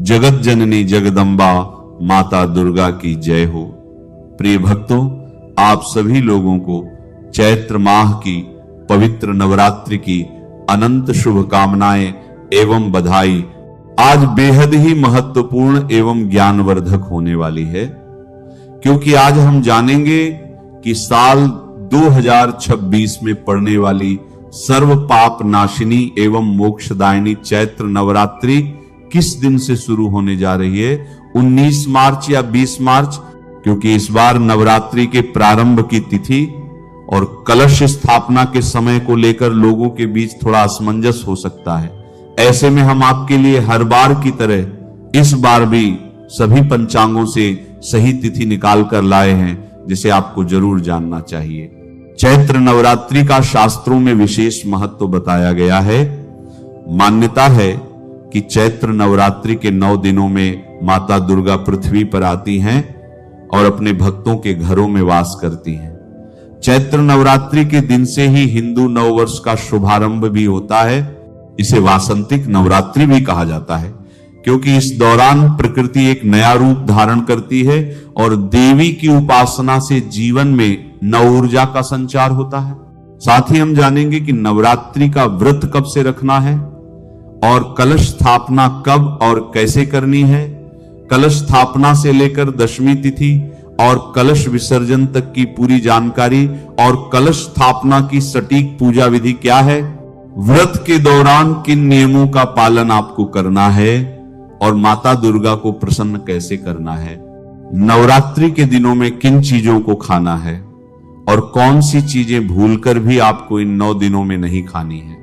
जगत जननी जगदम्बा माता दुर्गा की जय हो। प्रिय भक्तों, आप सभी लोगों को चैत्र माह की पवित्र नवरात्रि की अनंत शुभकामनाएं एवं बधाई। आज बेहद ही महत्वपूर्ण एवं ज्ञानवर्धक होने वाली है, क्योंकि आज हम जानेंगे कि साल 2026 में पड़ने वाली सर्व पाप नाशिनी एवं मोक्षदायिनी चैत्र नवरात्रि किस दिन से शुरू होने जा रही है, 19 मार्च या 20 मार्च, क्योंकि इस बार नवरात्रि के प्रारंभ की तिथि और कलश स्थापना के समय को लेकर लोगों के बीच थोड़ा असमंजस हो सकता है। ऐसे में हम आपके लिए हर बार की तरह इस बार भी सभी पंचांगों से सही तिथि निकाल कर लाए हैं, जिसे आपको जरूर जानना चाहिए। चैत्र नवरात्रि का शास्त्रों में विशेष महत्व बताया गया है। मान्यता है कि चैत्र नवरात्रि के 9 दिनों में माता दुर्गा पृथ्वी पर आती हैं और अपने भक्तों के घरों में वास करती हैं। चैत्र नवरात्रि के दिन से ही हिंदू नववर्ष का शुभारंभ भी होता है। इसे वासंतिक नवरात्रि भी कहा जाता है, क्योंकि इस दौरान प्रकृति एक नया रूप धारण करती है और देवी की उपासना से जीवन में नव ऊर्जा का संचार होता है। साथ ही हम जानेंगे कि नवरात्रि का व्रत कब से रखना है और कलश स्थापना कब और कैसे करनी है। कलश स्थापना से लेकर दशमी तिथि और कलश विसर्जन तक की पूरी जानकारी और कलश स्थापना की सटीक पूजा विधि क्या है, व्रत के दौरान किन नियमों का पालन आपको करना है और माता दुर्गा को प्रसन्न कैसे करना है, नवरात्रि के दिनों में किन चीजों को खाना है और कौन सी चीजें भूलकर भी आपको इन 9 दिनों में नहीं खानी है।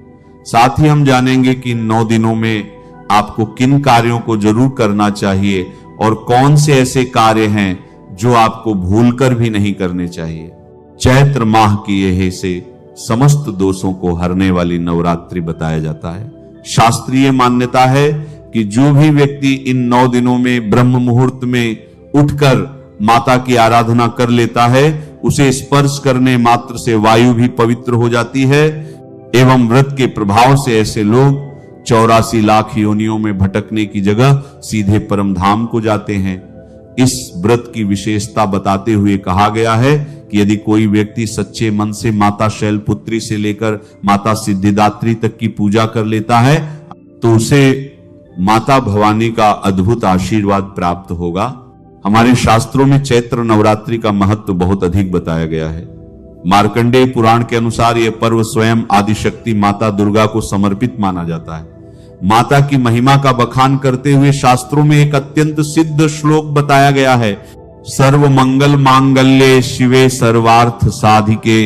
साथ ही हम जानेंगे कि इन 9 दिनों में आपको किन कार्यों को जरूर करना चाहिए और कौन से ऐसे कार्य हैं जो आपको भूलकर भी नहीं करने चाहिए। चैत्र माह की यह से समस्त दोषों को हरने वाली नवरात्रि बताया जाता है। शास्त्रीय मान्यता है कि जो भी व्यक्ति इन 9 दिनों में ब्रह्म मुहूर्त में उठकर माता की आराधना कर लेता है, उसे स्पर्श करने मात्र से वायु भी पवित्र हो जाती है एवं व्रत के प्रभाव से ऐसे लोग 84 लाख योनियों में भटकने की जगह सीधे परम धाम को जाते हैं। इस व्रत की विशेषता बताते हुए कहा गया है कि यदि कोई व्यक्ति सच्चे मन से माता शैलपुत्री से लेकर माता सिद्धिदात्री तक की पूजा कर लेता है तो उसे माता भवानी का अद्भुत आशीर्वाद प्राप्त होगा। हमारे शास्त्रों में चैत्र नवरात्रि का महत्व बहुत अधिक बताया गया है। मार्कंडेय पुराण के अनुसार यह पर्व स्वयं आदिशक्ति माता दुर्गा को समर्पित माना जाता है। माता की महिमा का बखान करते हुए शास्त्रों में एक अत्यंत सिद्ध श्लोक बताया गया है। सर्व मंगल मांगल्ये शिवे सर्वार्थ साधिके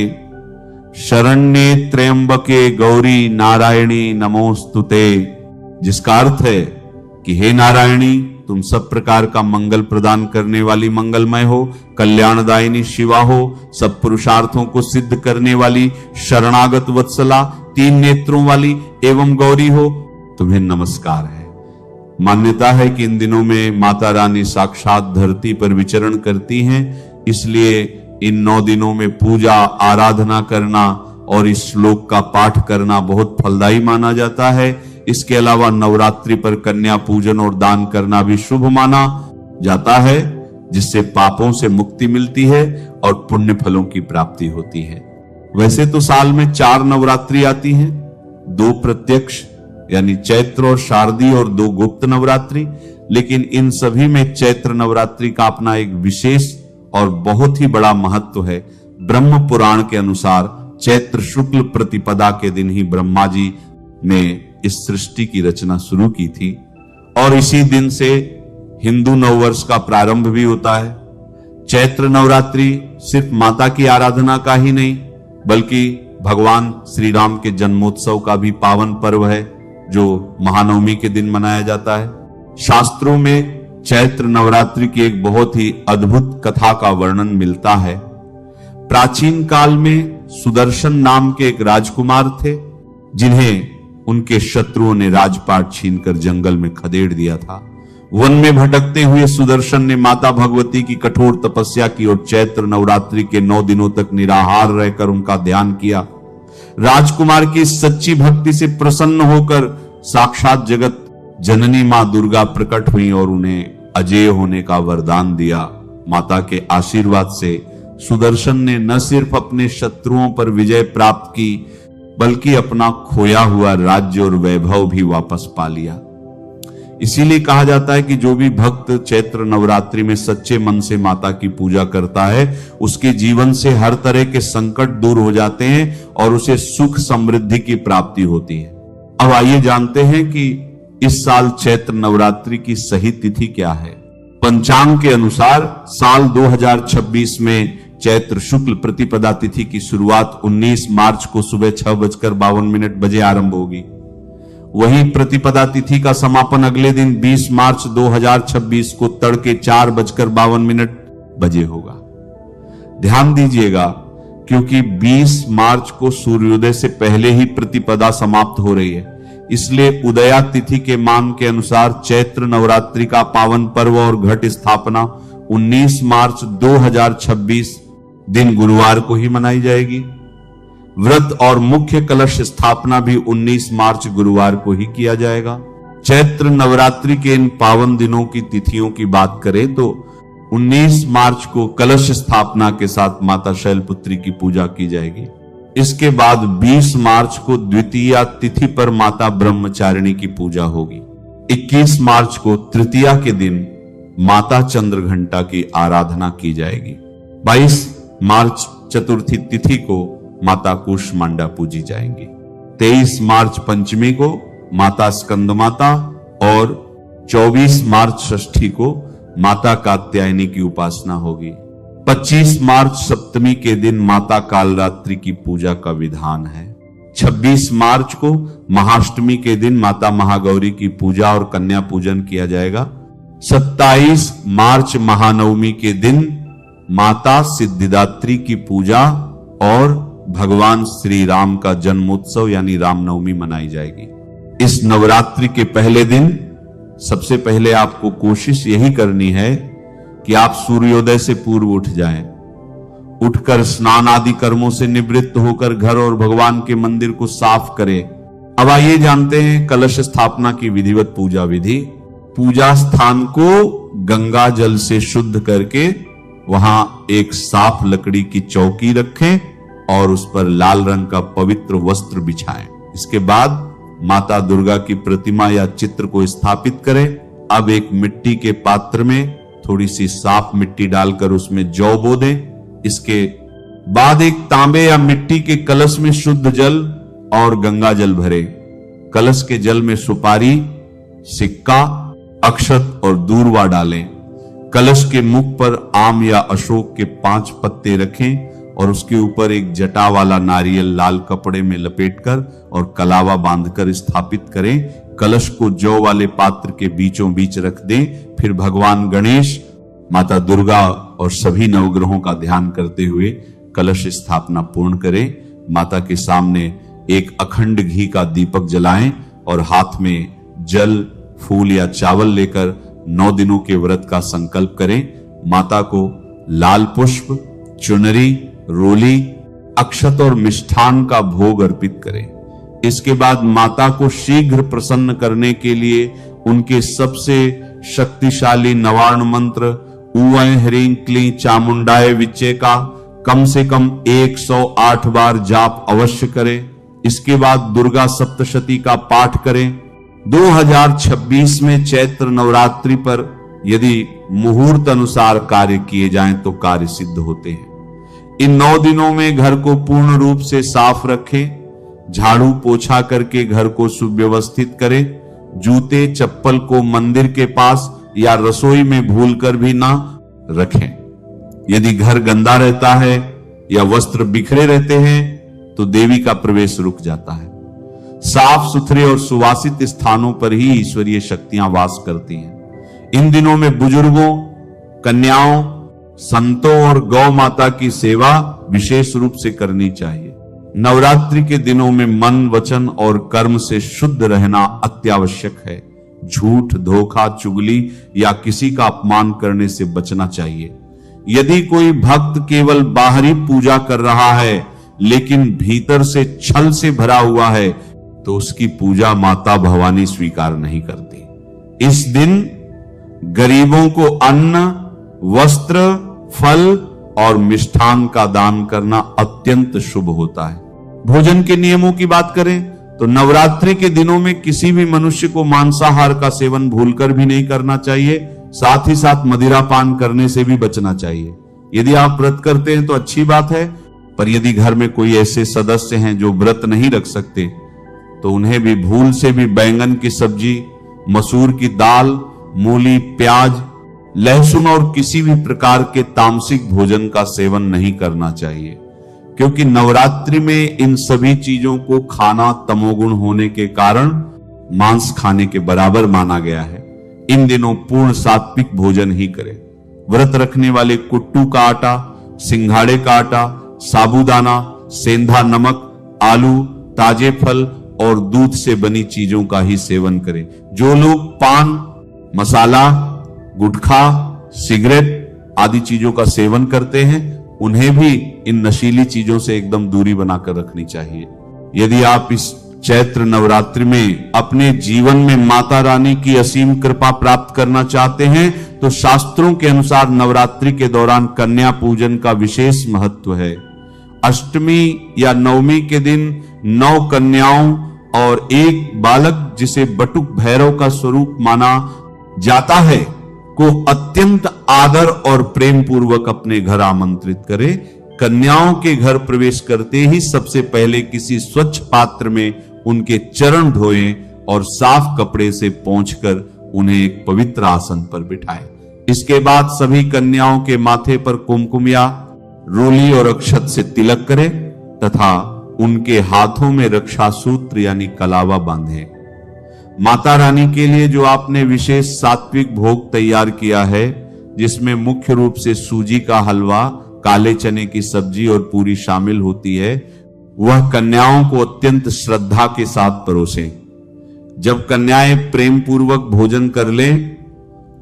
शरण्ये त्र्यंबके गौरी नारायणी नमोस्तुते, जिसका अर्थ है कि हे नारायणी, तुम सब प्रकार का मंगल प्रदान करने वाली मंगलमय हो, कल्याणदायिनी शिवा हो, सब पुरुषार्थों को सिद्ध करने वाली शरणागत वत्सला, 3 नेत्रों वाली एवं गौरी हो, तुम्हें नमस्कार है। मान्यता है कि इन दिनों में माता रानी साक्षात धरती पर विचरण करती हैं, इसलिए इन 9 दिनों में पूजा आराधना करना और इस श्लोक का पाठ करना बहुत फलदायी माना जाता है। इसके अलावा नवरात्रि पर कन्या पूजन और दान करना भी शुभ माना जाता है, जिससे पापों से मुक्ति मिलती है और पुण्य फलों की प्राप्ति होती है। वैसे तो साल में 4 नवरात्रि आती हैं, 2 प्रत्यक्ष यानी चैत्र और शारदीय और 2 गुप्त नवरात्रि, लेकिन इन सभी में चैत्र नवरात्रि का अपना एक विशेष और बहुत ही बड़ा महत्व है। ब्रह्म पुराण के अनुसार चैत्र शुक्ल प्रतिपदा के दिन ही ब्रह्मा जी ने इस सृष्टि की रचना शुरू की थी और इसी दिन से हिंदू नववर्ष का प्रारंभ भी होता है। चैत्र नवरात्रि सिर्फ माता की आराधना का ही नहीं, बल्कि भगवान श्री राम के जन्मोत्सव का भी पावन पर्व है, जो महानवमी के दिन मनाया जाता है। शास्त्रों में चैत्र नवरात्रि की एक बहुत ही अद्भुत कथा का वर्णन मिलता है। प्राचीन काल में सुदर्शन नाम के एक राजकुमार थे, जिन्हें उनके शत्रुओं ने राजपाट छीनकर जंगल में खदेड़ दिया था। वन में भटकते हुए सुदर्शन ने माता भगवती की कठोर तपस्या की और चैत्र नवरात्रि के 9 दिनों तक निराहार रहकर उनका ध्यान किया। राजकुमार की सच्ची भक्ति से प्रसन्न होकर साक्षात जगत जननी मां दुर्गा प्रकट हुई और उन्हें अजेय होने का वरदान दिया। माता के आशीर्वाद से सुदर्शन ने न सिर्फ अपने शत्रुओं पर विजय प्राप्त की, बल्कि अपना खोया हुआ राज्य और वैभव भी वापस पा लिया। इसीलिए कहा जाता है कि जो भी भक्त चैत्र नवरात्रि में सच्चे मन से माता की पूजा करता है, उसके जीवन से हर तरह के संकट दूर हो जाते हैं और उसे सुख समृद्धि की प्राप्ति होती है। अब आइए जानते हैं कि इस साल चैत्र नवरात्रि की सही तिथि क्या है। पंचांग के अनुसार साल 2026 में चैत्र शुक्ल प्रतिपदा तिथि की शुरुआत 19 मार्च को सुबह 6:52 बजे आरंभ होगी। वहीं प्रतिपदा तिथि का समापन अगले दिन 20 मार्च 2026 को तड़के 4:52 बजे होगा। ध्यान दीजिएगा, क्योंकि 20 मार्च को सूर्योदय से पहले ही प्रतिपदा समाप्त हो रही है, इसलिए उदया तिथि के मान के अनुसार चैत्र नवरात्रि का पावन पर्व और घट स्थापना 19 मार्च 2026 दिन गुरुवार को ही मनाई जाएगी। व्रत और मुख्य कलश स्थापना भी 19 मार्च गुरुवार को ही किया जाएगा। चैत्र नवरात्रि के इन पावन दिनों की तिथियों की बात करें तो 19 मार्च को कलश स्थापना के साथ माता शैलपुत्री की पूजा की जाएगी। इसके बाद 20 मार्च को द्वितीया तिथि पर माता ब्रह्मचारिणी की पूजा होगी। 21 मार्च को तृतीया के दिन माता चंद्रघंटा की आराधना की जाएगी। 22 मार्च चतुर्थी तिथि को माता कूष्मांडा पूजी जाएंगी। 23 मार्च पंचमी को माता स्कंदमाता और 24 मार्च षष्ठी को माता कात्यायनी की उपासना होगी। 25 मार्च सप्तमी के दिन माता कालरात्रि की पूजा का विधान है। 26 मार्च को महाअष्टमी के दिन माता महागौरी की पूजा और कन्या पूजन किया जाएगा। 27 मार्च महानवमी के दिन माता सिद्धिदात्री की पूजा और भगवान श्री राम का जन्मोत्सव यानी रामनवमी मनाई जाएगी। इस नवरात्रि के पहले दिन सबसे पहले आपको कोशिश यही करनी है कि आप सूर्योदय से पूर्व उठ जाएं। उठकर स्नान आदि कर्मों से निवृत्त होकर घर और भगवान के मंदिर को साफ करें। अब आइए जानते हैं कलश स्थापना की विधिवत पूजा विधि। पूजा स्थान को गंगा जल से शुद्ध करके वहां एक साफ लकड़ी की चौकी रखें और उस पर लाल रंग का पवित्र वस्त्र बिछाएं। इसके बाद माता दुर्गा की प्रतिमा या चित्र को स्थापित करें। अब एक मिट्टी के पात्र में थोड़ी सी साफ मिट्टी डालकर उसमें जौ बो दें। इसके बाद एक तांबे या मिट्टी के कलश में शुद्ध जल और गंगा जल भरें। कलश के जल में सुपारी, सिक्का, अक्षत और दूर्वा डालें। कलश के मुख पर आम या अशोक के 5 पत्ते रखें और उसके ऊपर एक जटा वाला नारियल लाल कपड़े में लपेटकर और कलावा बांधकर स्थापित करें। कलश को जौ वाले पात्र के बीचों बीच रख दें। फिर भगवान गणेश, माता दुर्गा और सभी नवग्रहों का ध्यान करते हुए कलश स्थापना पूर्ण करें। माता के सामने एक अखंड घी का दीपक जलाएं और हाथ में जल, फूल या चावल लेकर 9 दिनों के व्रत का संकल्प करें। माता को लाल पुष्प, चुनरी, रोली, अक्षत और मिष्ठान का भोग अर्पित करें। इसके बाद माता को शीघ्र प्रसन्न करने के लिए उनके सबसे शक्तिशाली नवार्ण मंत्र ऊऐ ह्रीं क्लीं चामुंडाय विच्चे का कम से कम 108 बार जाप अवश्य करें। इसके बाद दुर्गा सप्तशती का पाठ करें। 2026 में चैत्र नवरात्रि पर यदि मुहूर्त अनुसार कार्य किए जाएं तो कार्य सिद्ध होते हैं। इन 9 दिनों में घर को पूर्ण रूप से साफ रखें। झाड़ू पोछा करके घर को सुव्यवस्थित करें। जूते चप्पल को मंदिर के पास या रसोई में भूलकर भी ना रखें। यदि घर गंदा रहता है या वस्त्र बिखरे रहते हैं तो देवी का प्रवेश रुक जाता है। साफ सुथरे और सुवासित स्थानों पर ही ईश्वरीय शक्तियां वास करती हैं। इन दिनों में बुजुर्गों, कन्याओं, संतों और गौ माता की सेवा विशेष रूप से करनी चाहिए। नवरात्रि के दिनों में मन, वचन और कर्म से शुद्ध रहना अत्यावश्यक है। झूठ, धोखा, चुगली या किसी का अपमान करने से बचना चाहिए। यदि कोई भक्त केवल बाहरी पूजा कर रहा है लेकिन भीतर से छल से भरा हुआ है तो उसकी पूजा माता भवानी स्वीकार नहीं करती। इस दिन गरीबों को अन्न, वस्त्र, फल और मिष्ठान का दान करना अत्यंत शुभ होता है। भोजन के नियमों की बात करें तो नवरात्रि के दिनों में किसी भी मनुष्य को मांसाहार का सेवन भूलकर भी नहीं करना चाहिए, साथ ही साथ मदिरा पान करने से भी बचना चाहिए। यदि आप व्रत करते हैं तो अच्छी बात है, पर यदि घर में कोई ऐसे सदस्य हैं जो व्रत नहीं रख सकते तो उन्हें भी भूल से भी बैंगन की सब्जी, मसूर की दाल, मूली, प्याज, लहसुन और किसी भी प्रकार के तामसिक भोजन का सेवन नहीं करना चाहिए, क्योंकि नवरात्रि में इन सभी चीजों को खाना तमोगुण होने के कारण मांस खाने के बराबर माना गया है। इन दिनों पूर्ण सात्विक भोजन ही करें। व्रत रखने वाले कुट्टू का आटा, सिंघाड़े का आटा, साबूदाना, सेंधा नमक, आलू, ताजे फल और दूध से बनी चीजों का ही सेवन करें। जो लोग पान, मसाला, गुटखा, सिगरेट आदि चीजों का सेवन करते हैं उन्हें भी इन नशीली चीजों से एकदम दूरी बनाकर रखनी चाहिए। यदि आप इस चैत्र नवरात्रि में अपने जीवन में माता रानी की असीम कृपा प्राप्त करना चाहते हैं तो शास्त्रों के अनुसार नवरात्रि के दौरान कन्या पूजन का विशेष महत्व है। अष्टमी या नवमी के दिन 9 कन्याओं और एक बालक, जिसे बटुक भैरव का स्वरूप माना जाता है, को अत्यंत आदर और प्रेम पूर्वक अपने घर आमंत्रित करें। कन्याओं के घर प्रवेश करते ही सबसे पहले किसी स्वच्छ पात्र में उनके चरण धोएं और साफ कपड़े से पोंछकर उन्हें एक पवित्र आसन पर बिठाएं। इसके बाद सभी कन्याओं के माथे पर कुमकुम या रोली और अक्षत से तिलक करें तथा उनके हाथों में रक्षा सूत्र यानी कलावा बांधें। माता रानी के लिए जो आपने विशेष सात्विक भोग तैयार किया है, जिसमें मुख्य रूप से सूजी का हलवा, काले चने की सब्जी और पूरी शामिल होती है, वह कन्याओं को अत्यंत श्रद्धा के साथ परोसें। जब कन्याएं प्रेम पूर्वक भोजन कर लें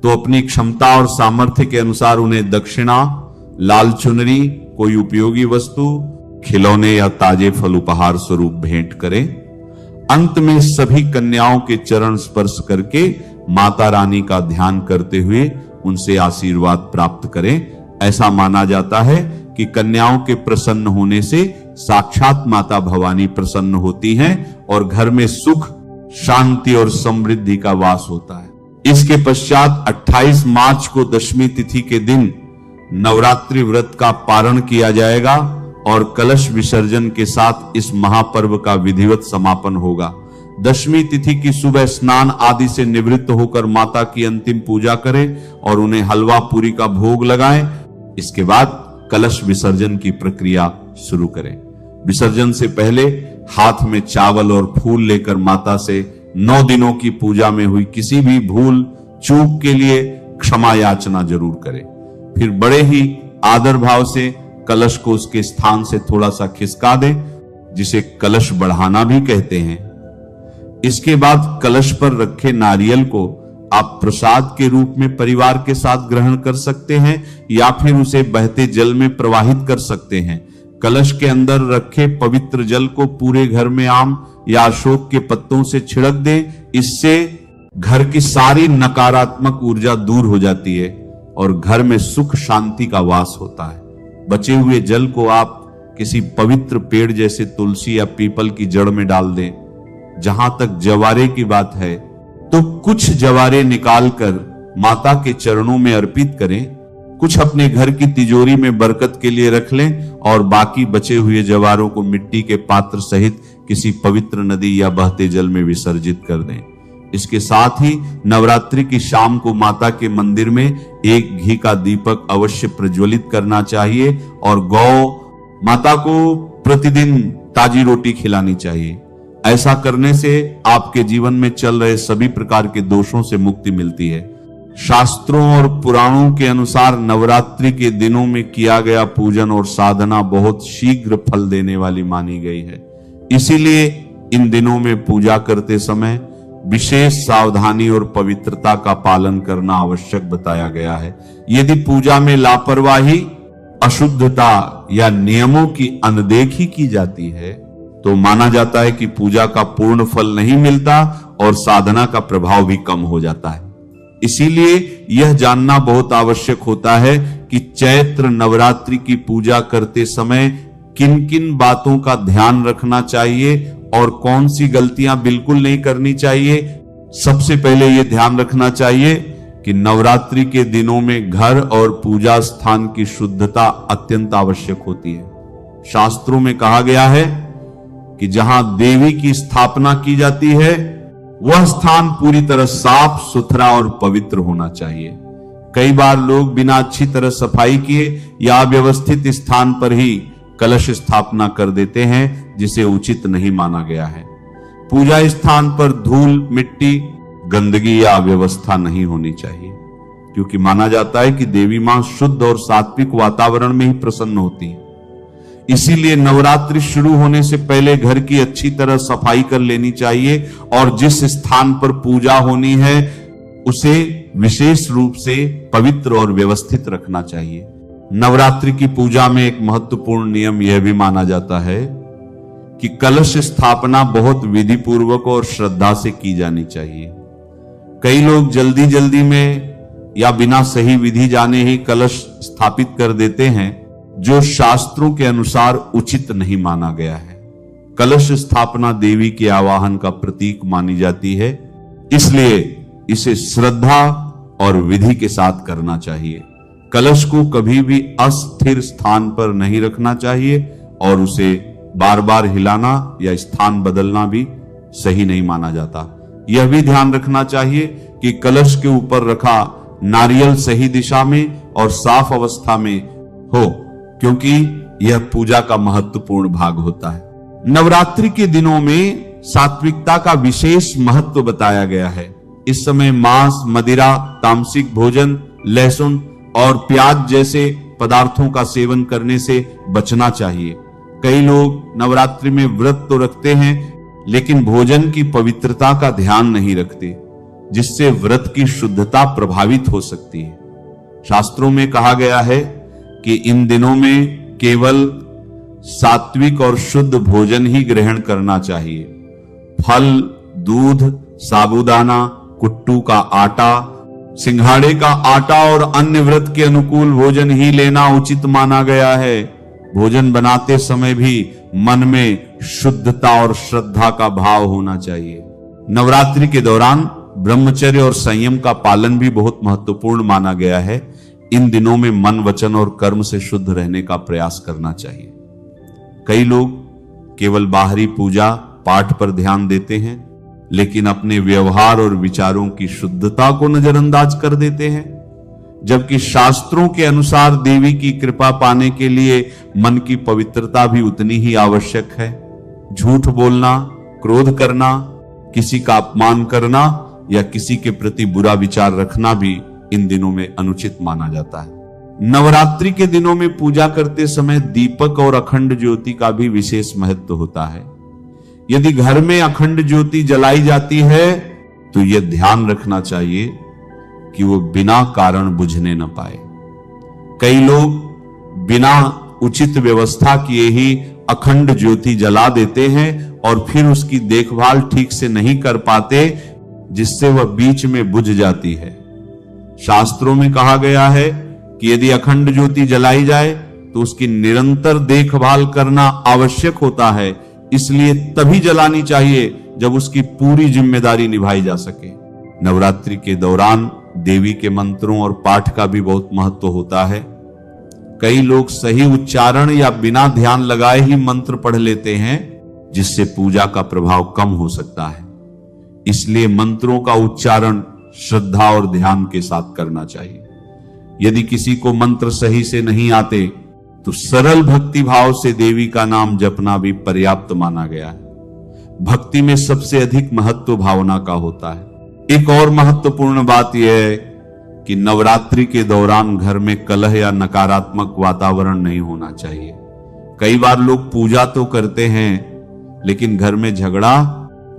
तो अपनी क्षमता और सामर्थ्य के अनुसार उन्हें दक्षिणा, लाल चुनरी, कोई उपयोगी वस्तु, खिलौने या ताजे फल उपहार स्वरूप भेंट करें। अंत में सभी कन्याओं के चरण स्पर्श करके माता रानी का ध्यान करते हुए उनसे आशीर्वाद प्राप्त करें। ऐसा माना जाता है कि कन्याओं के प्रसन्न होने से साक्षात माता भवानी प्रसन्न होती हैं और घर में सुख, शांति और समृद्धि का वास होता है। इसके पश्चात 28 मार्च को दशमी तिथि के दिन नवरात्रि व्रत का पारण किया जाएगा और कलश विसर्जन के साथ इस महापर्व का विधिवत समापन होगा। दशमी तिथि की सुबह स्नान आदि से निवृत्त होकर माता की अंतिम पूजा करें और उन्हें हलवा पूरी का भोग लगाएं। इसके बाद कलश विसर्जन की प्रक्रिया शुरू करें। विसर्जन से पहले हाथ में चावल और फूल लेकर माता से 9 दिनों की पूजा में हुई किसी भी भूल चूक के लिए क्षमा याचना जरूर करें। फिर बड़े ही आदर भाव से कलश को उसके स्थान से थोड़ा सा खिसका दें, जिसे कलश बढ़ाना भी कहते हैं। इसके बाद कलश पर रखे नारियल को आप प्रसाद के रूप में परिवार के साथ ग्रहण कर सकते हैं या फिर उसे बहते जल में प्रवाहित कर सकते हैं। कलश के अंदर रखे पवित्र जल को पूरे घर में आम या अशोक के पत्तों से छिड़क दें। इससे घर की सारी नकारात्मक ऊर्जा दूर हो जाती है और घर में सुख शांति का वास होता है। बचे हुए जल को आप किसी पवित्र पेड़ जैसे तुलसी या पीपल की जड़ में डाल दें। जहां तक जवारे की बात है तो कुछ जवारे निकालकर माता के चरणों में अर्पित करें, कुछ अपने घर की तिजोरी में बरकत के लिए रख लें और बाकी बचे हुए जवारों को मिट्टी के पात्र सहित किसी पवित्र नदी या बहते जल में विसर्जित कर दें। इसके साथ ही नवरात्रि की शाम को माता के मंदिर में एक घी का दीपक अवश्य प्रज्वलित करना चाहिए और गौ माता को प्रतिदिन ताजी रोटी खिलानी चाहिए। ऐसा करने से आपके जीवन में चल रहे सभी प्रकार के दोषों से मुक्ति मिलती है। शास्त्रों और पुराणों के अनुसार नवरात्रि के दिनों में किया गया पूजन और साधना बहुत शीघ्र फल देने वाली मानी गई है। इसीलिए इन दिनों में पूजा करते समय विशेष सावधानी और पवित्रता का पालन करना आवश्यक बताया गया है। यदि पूजा में लापरवाही, अशुद्धता या नियमों की अनदेखी की जाती है तो माना जाता है कि पूजा का पूर्ण फल नहीं मिलता और साधना का प्रभाव भी कम हो जाता है। इसीलिए यह जानना बहुत आवश्यक होता है कि चैत्र नवरात्रि की पूजा करते समय किन किन बातों का ध्यान रखना चाहिए और कौन सी गलतियां बिल्कुल नहीं करनी चाहिए। सबसे पहले यह ध्यान रखना चाहिए कि नवरात्रि के दिनों में घर और पूजा स्थान की शुद्धता अत्यंत आवश्यक होती है। शास्त्रों में कहा गया है कि जहां देवी की स्थापना की जाती है वह स्थान पूरी तरह साफ सुथरा और पवित्र होना चाहिए। कई बार लोग बिना अच्छी तरह सफाई किए या अव्यवस्थित स्थान पर ही कलश स्थापना कर देते हैं, जिसे उचित नहीं माना गया है। पूजा स्थान पर धूल, मिट्टी, गंदगी या अव्यवस्था नहीं होनी चाहिए, क्योंकि माना जाता है कि देवी मां शुद्ध और सात्विक वातावरण में ही प्रसन्न होती है। इसीलिए नवरात्रि शुरू होने से पहले घर की अच्छी तरह सफाई कर लेनी चाहिए और जिस स्थान पर पूजा होनी है उसे विशेष रूप से पवित्र और व्यवस्थित रखना चाहिए। नवरात्रि की पूजा में एक महत्वपूर्ण नियम यह भी माना जाता है कि कलश स्थापना बहुत विधि पूर्वक और श्रद्धा से की जानी चाहिए। कई लोग जल्दी जल्दी में या बिना सही विधि जाने ही कलश स्थापित कर देते हैं, जो शास्त्रों के अनुसार उचित नहीं माना गया है। कलश स्थापना देवी के आवाहन का प्रतीक मानी जाती है, इसलिए इसे श्रद्धा और विधि के साथ करना चाहिए। कलश को कभी भी अस्थिर स्थान पर नहीं रखना चाहिए और उसे बार बार हिलाना या स्थान बदलना भी सही नहीं माना जाता। यह भी ध्यान रखना चाहिए कि कलश के ऊपर रखा नारियल सही दिशा में और साफ अवस्था में हो, क्योंकि यह पूजा का महत्वपूर्ण भाग होता है। नवरात्रि के दिनों में सात्विकता का विशेष महत्व बताया गया है। इस समय मांस, मदिरा, तामसिक भोजन, लहसुन और प्याज जैसे पदार्थों का सेवन करने से बचना चाहिए। कई लोग नवरात्रि में व्रत तो रखते हैं, लेकिन भोजन की पवित्रता का ध्यान नहीं रखते, जिससे व्रत की शुद्धता प्रभावित हो सकती है। शास्त्रों में कहा गया है कि इन दिनों में केवल सात्विक और शुद्ध भोजन ही ग्रहण करना चाहिए। फल, दूध, साबूदाना, कुट्टू का आटा, सिंघाड़े का आटा और अन्य व्रत के अनुकूल भोजन ही लेना उचित माना गया है। भोजन बनाते समय भी मन में शुद्धता और श्रद्धा का भाव होना चाहिए। नवरात्रि के दौरान ब्रह्मचर्य और संयम का पालन भी बहुत महत्वपूर्ण माना गया है। इन दिनों में मन, वचन और कर्म से शुद्ध रहने का प्रयास करना चाहिए। कई लोग केवल बाहरी पूजा पाठ पर ध्यान देते हैं, लेकिन अपने व्यवहार और विचारों की शुद्धता को नजरअंदाज कर देते हैं। जबकि शास्त्रों के अनुसार देवी की कृपा पाने के लिए मन की पवित्रता भी उतनी ही आवश्यक है। झूठ बोलना, क्रोध करना, किसी का अपमान करना या किसी के प्रति बुरा विचार रखना भी इन दिनों में अनुचित माना जाता है। नवरात्रि के दिनों में पूजा करते समय दीपक और अखंड ज्योति का भी विशेष महत्व होता है। यदि घर में अखंड ज्योति जलाई जाती है तो यह ध्यान रखना चाहिए कि वो बिना कारण बुझने न पाए। कई लोग बिना उचित व्यवस्था किए ही अखंड ज्योति जला देते हैं और फिर उसकी देखभाल ठीक से नहीं कर पाते, जिससे वह बीच में बुझ जाती है। शास्त्रों में कहा गया है कि यदि अखंड ज्योति जलाई जाए तो उसकी निरंतर देखभाल करना आवश्यक होता है, इसलिए तभी जलानी चाहिए जब उसकी पूरी जिम्मेदारी निभाई जा सके। नवरात्रि के दौरान देवी के मंत्रों और पाठ का भी बहुत महत्व होता है। कई लोग सही उच्चारण या बिना ध्यान लगाए ही मंत्र पढ़ लेते हैं, जिससे पूजा का प्रभाव कम हो सकता है। इसलिए मंत्रों का उच्चारण श्रद्धा और ध्यान के साथ करना चाहिए। यदि किसी को मंत्र सही से नहीं आते तो सरल भक्ति भाव से देवी का नाम जपना भी पर्याप्त माना गया है। भक्ति में सबसे अधिक महत्व भावना का होता है। एक और महत्वपूर्ण बात यह है कि नवरात्रि के दौरान घर में कलह या नकारात्मक वातावरण नहीं होना चाहिए। कई बार लोग पूजा तो करते हैं, लेकिन घर में झगड़ा,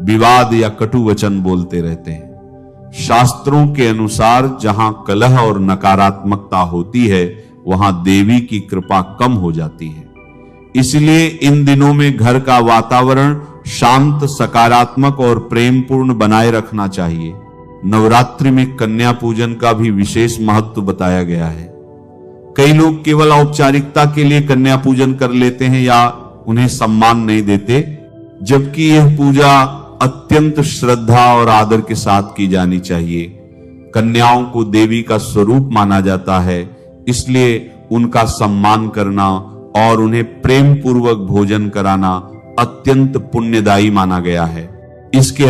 विवाद या कटु वचन बोलते रहते हैं। शास्त्रों के अनुसार जहां कलह और नकारात्मकता होती है, वहां देवी की कृपा कम हो जाती है। इसलिए इन दिनों में घर का वातावरण शांत, सकारात्मक और प्रेमपूर्ण बनाए रखना चाहिए। नवरात्रि में कन्या पूजन का भी विशेष महत्व बताया गया है। कई लोग केवल औपचारिकता के लिए कन्या पूजन कर लेते हैं या उन्हें सम्मान नहीं देते, जबकि यह पूजा अत्यंत श्रद्धा और आदर के साथ की जानी चाहिए। कन्याओं को देवी का स्वरूप माना जाता है, इसलिए उनका सम्मान करना और उन्हें प्रेम पूर्वक भोजन कराना अत्यंत पुण्यदायी माना गया है। इसके